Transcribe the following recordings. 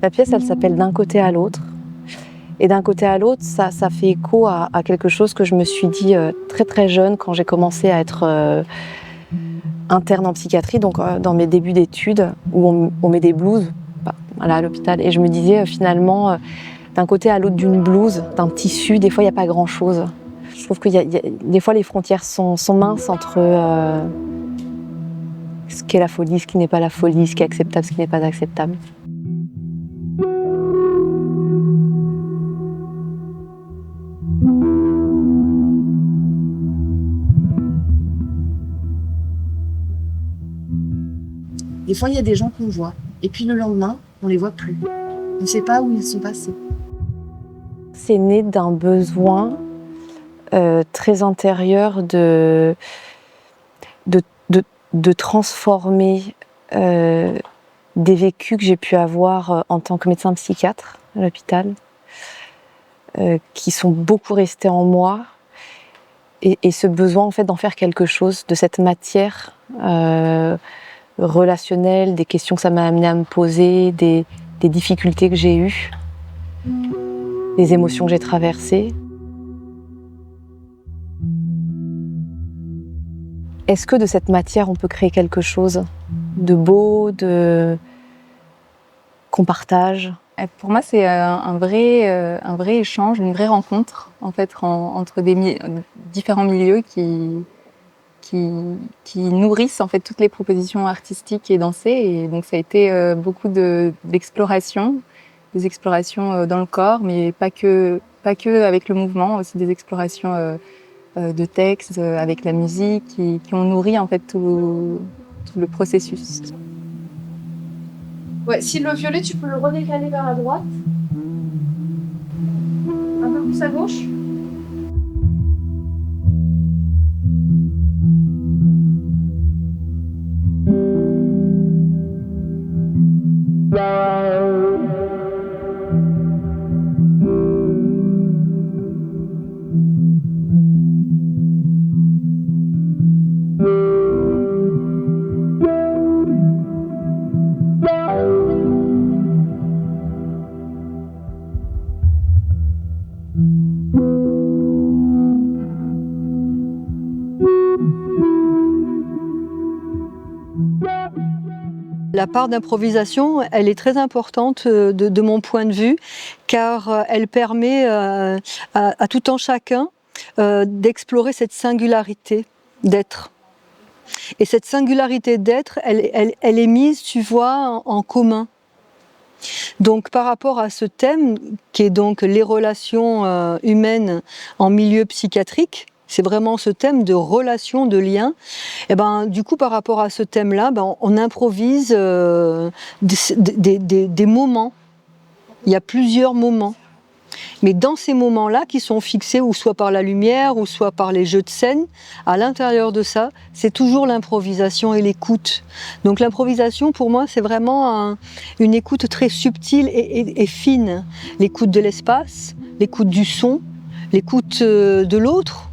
La pièce, elle s'appelle D'un côté à l'autre. Et d'un côté à l'autre, ça fait écho à quelque chose que je me suis dit très très jeune quand j'ai commencé à être interne en psychiatrie, donc dans mes débuts d'études, où on met des blouses voilà, à l'hôpital. Et je me disais finalement, d'un côté à l'autre d'une blouse, d'un tissu, des fois il n'y a pas grand-chose. Je trouve que des fois les frontières sont minces entre ce qu'est la folie, ce qui n'est pas la folie, ce qui est acceptable, ce qui n'est pas acceptable. Des fois, il y a des gens qu'on voit, et puis le lendemain, on les voit plus. On ne sait pas où ils sont passés. C'est né d'un besoin très intérieur de transformer des vécus que j'ai pu avoir en tant que médecin psychiatre à l'hôpital, qui sont beaucoup restés en moi, et ce besoin en fait d'en faire quelque chose, de cette matière relationnelle, des questions que ça m'a amené à me poser, des difficultés que j'ai eues, des émotions que j'ai traversées. Est-ce que de cette matière, on peut créer quelque chose de beau, qu'on partage? Pour moi, c'est un vrai échange, une vraie rencontre en fait, entre différents milieux qui nourrissent en fait toutes les propositions artistiques et dansées. Et donc ça a été beaucoup d'exploration, des explorations dans le corps, mais pas que avec le mouvement, aussi des explorations de textes, avec la musique, qui ont nourri en fait tout le processus. Ouais, si le violet, tu peux le redécaler vers la droite. Un peu plus à gauche. La part d'improvisation, elle est très importante de mon point de vue, car elle permet à tout un chacun d'explorer cette singularité d'être. Et cette singularité d'être, elle est mise, tu vois, en commun. Donc par rapport à ce thème, qui est donc les relations humaines en milieu psychiatrique, c'est vraiment ce thème de relation, de lien. Et du coup, par rapport à ce thème-là, on improvise des moments. Il y a plusieurs moments. Mais dans ces moments-là, qui sont fixés ou soit par la lumière, ou soit par les jeux de scène, à l'intérieur de ça, c'est toujours l'improvisation et l'écoute. Donc l'improvisation, pour moi, c'est vraiment une écoute très subtile et fine. L'écoute de l'espace, l'écoute du son, l'écoute de l'autre.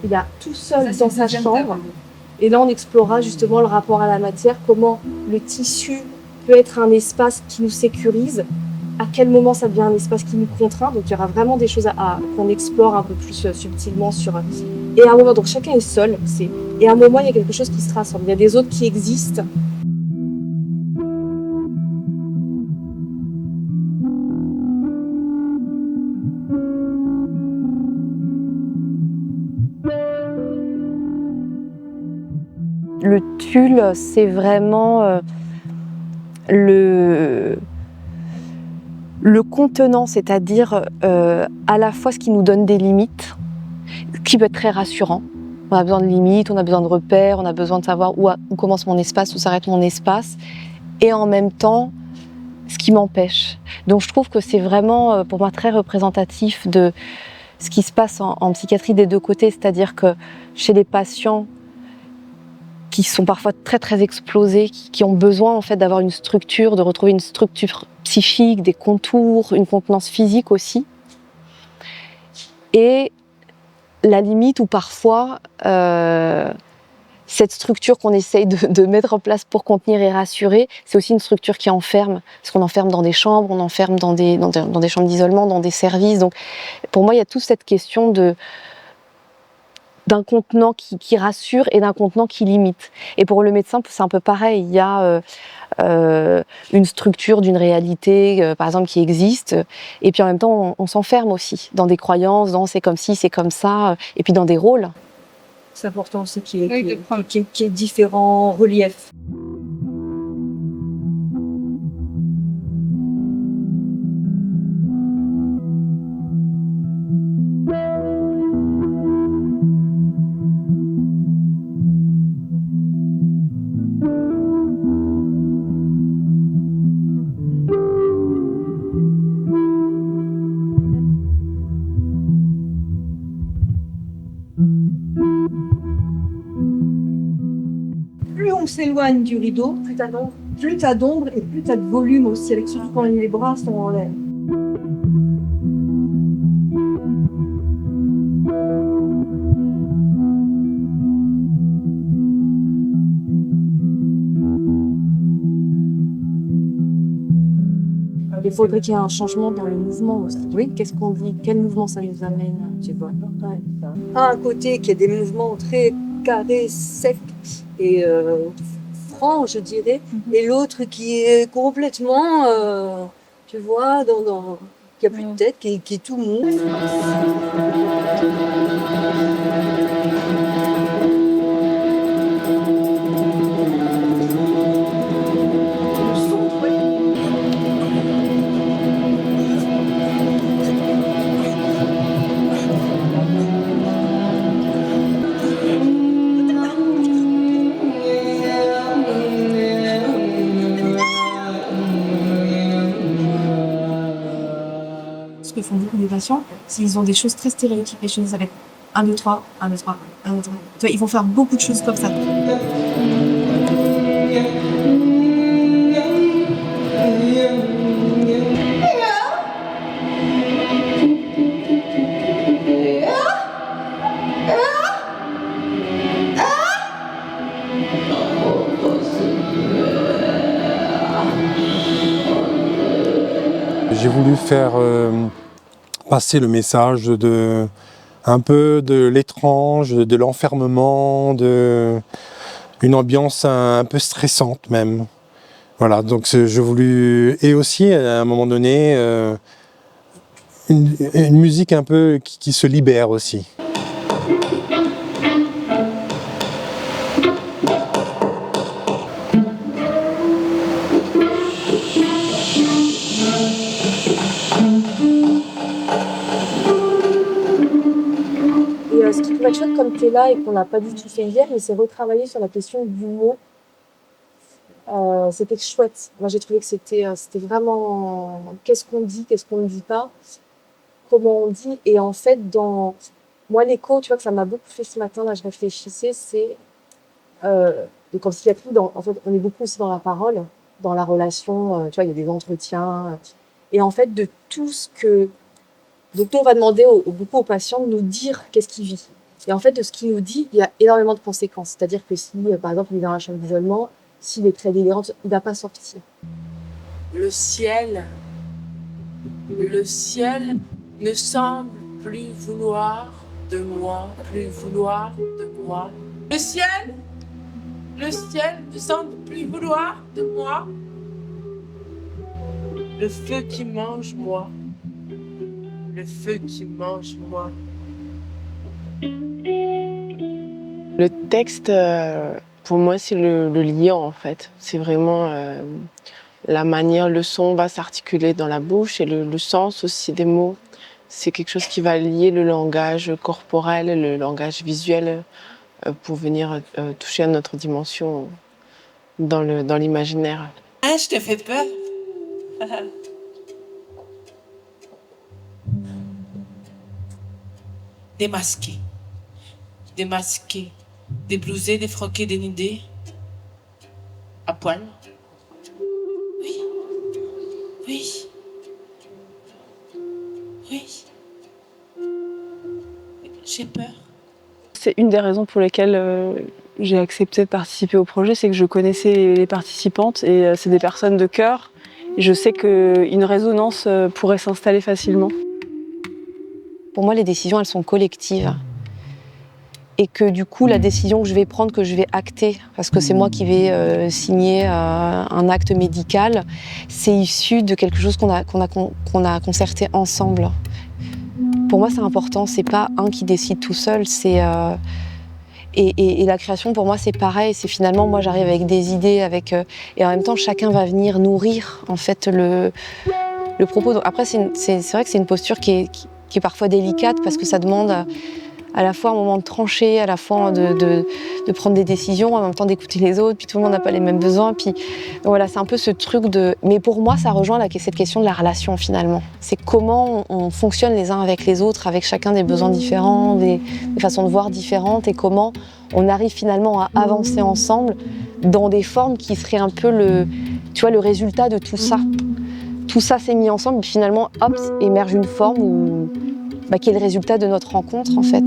Il est tout seul dans sa chambre. Et là, on explorera justement le rapport à la matière, comment le tissu peut être un espace qui nous sécurise, à quel moment ça devient un espace qui nous contraint. Donc il y aura vraiment des choses qu'on explore un peu plus subtilement sur. Et à un moment, donc chacun est seul, et à un moment, il y a quelque chose qui se rassemble. Il y a des autres qui existent. Le tulle, c'est vraiment le contenant, c'est-à-dire à la fois ce qui nous donne des limites, ce qui peut être très rassurant. On a besoin de limites, on a besoin de repères, on a besoin de savoir où commence mon espace, où s'arrête mon espace, et en même temps, ce qui m'empêche. Donc je trouve que c'est vraiment, pour moi, très représentatif de ce qui se passe en psychiatrie des deux côtés, c'est-à-dire que chez les patients qui sont parfois très très explosés, qui ont besoin en fait d'avoir une structure, de retrouver une structure psychique, des contours, une contenance physique aussi. Et la limite où parfois cette structure qu'on essaye de mettre en place pour contenir et rassurer, c'est aussi une structure qui enferme, parce qu'on enferme dans des chambres, on enferme dans des chambres d'isolement, dans des services. Donc pour moi, il y a toute cette question d'un contenant qui rassure et d'un contenant qui limite. Et pour le médecin, c'est un peu pareil. Il y a une structure d'une réalité, par exemple, qui existe, et puis en même temps, on s'enferme aussi dans des croyances, dans c'est comme ci, c'est comme ça, et puis dans des rôles. C'est important aussi qu'il y ait différents reliefs. Plus on s'éloigne du rideau, plus t'as d'ombre et plus t'as de volume aussi, avec surtout quand les bras sont en l'air. Il faudrait qu'il y ait un changement dans le mouvement aussi. Oui. Qu'est-ce qu'on dit? Quel mouvement ça nous amène? Tu vois. Ouais. Un côté qui a des mouvements très carrés, secs et francs, je dirais, et l'autre qui est complètement, tu vois, qui a plus de tête, qui est tout mou. Ce que font beaucoup des patients, c'est qu'ils ont des choses très stéréotypées chez nous avec 1, 2, 3, 1, 2, 3, 1, 2, 3. Tu vois, ils vont faire beaucoup de choses comme ça. J'ai voulu faire passer le message un peu de l'étrange, de l'enfermement, une ambiance un peu stressante même. Voilà, donc j'ai voulu, et aussi à un moment donné, une musique un peu qui se libère aussi. Ce qui pourrait être chouette comme tu es là et qu'on n'a pas du tout fait hier, mais c'est retravailler sur la question du mot. C'était chouette. Moi, j'ai trouvé que c'était vraiment qu'est-ce qu'on dit, qu'est-ce qu'on ne dit pas, comment on dit. Et en fait, moi, l'écho, tu vois, que ça m'a beaucoup fait ce matin, là, je réfléchissais, c'est donc en psychiatrie, en fait, on est beaucoup aussi dans la parole, dans la relation, tu vois, il y a des entretiens. Et en fait, de tout ce que... Donc, nous, on va demander beaucoup aux patients de nous dire qu'est-ce qu'il vit. Et en fait, de ce qu'il nous dit, il y a énormément de conséquences. C'est-à-dire que si, par exemple, il est dans la chambre d'isolement, s'il est très délirant, il ne va pas sortir. Le ciel ne semble plus vouloir de moi, plus vouloir de moi. Le ciel ne semble plus vouloir de moi. Le feu qui mange moi. Le feu qui mange moi. Le texte, pour moi, c'est le liant en fait. C'est vraiment la manière, le son va s'articuler dans la bouche et le sens aussi des mots. C'est quelque chose qui va lier le langage corporel, le langage visuel pour venir toucher à notre dimension dans l'imaginaire. Ah, je te fais peur. Démasqué, déblousé, défroqué, dénudé, à poil. Oui, oui, oui. J'ai peur. C'est une des raisons pour lesquelles j'ai accepté de participer au projet, c'est que je connaissais les participantes et c'est des personnes de cœur. Et je sais qu'une résonance pourrait s'installer facilement. Pour moi, les décisions, elles sont collectives. Et que du coup, la décision que je vais prendre, que je vais acter, parce que c'est moi qui vais signer un acte médical, c'est issu de quelque chose qu'on a concerté ensemble. Pour moi, c'est important, c'est pas un qui décide tout seul, c'est... Et la création, pour moi, c'est pareil. C'est finalement, moi, j'arrive avec des idées, et en même temps, chacun va venir nourrir, en fait, le propos. Donc, après, c'est vrai que c'est une posture qui est parfois délicate, parce que ça demande à la fois un moment de trancher, à la fois de prendre des décisions, en même temps d'écouter les autres, puis tout le monde n'a pas les mêmes besoins. Puis donc voilà, c'est un peu ce truc de... Mais pour moi, ça rejoint cette question de la relation, finalement. C'est comment on fonctionne les uns avec les autres, avec chacun des besoins différents, des façons de voir différentes, et comment on arrive finalement à avancer ensemble dans des formes qui seraient un peu le résultat de tout ça. Tout ça s'est mis ensemble, et finalement, hop, émerge une forme qui est le résultat de notre rencontre, en fait.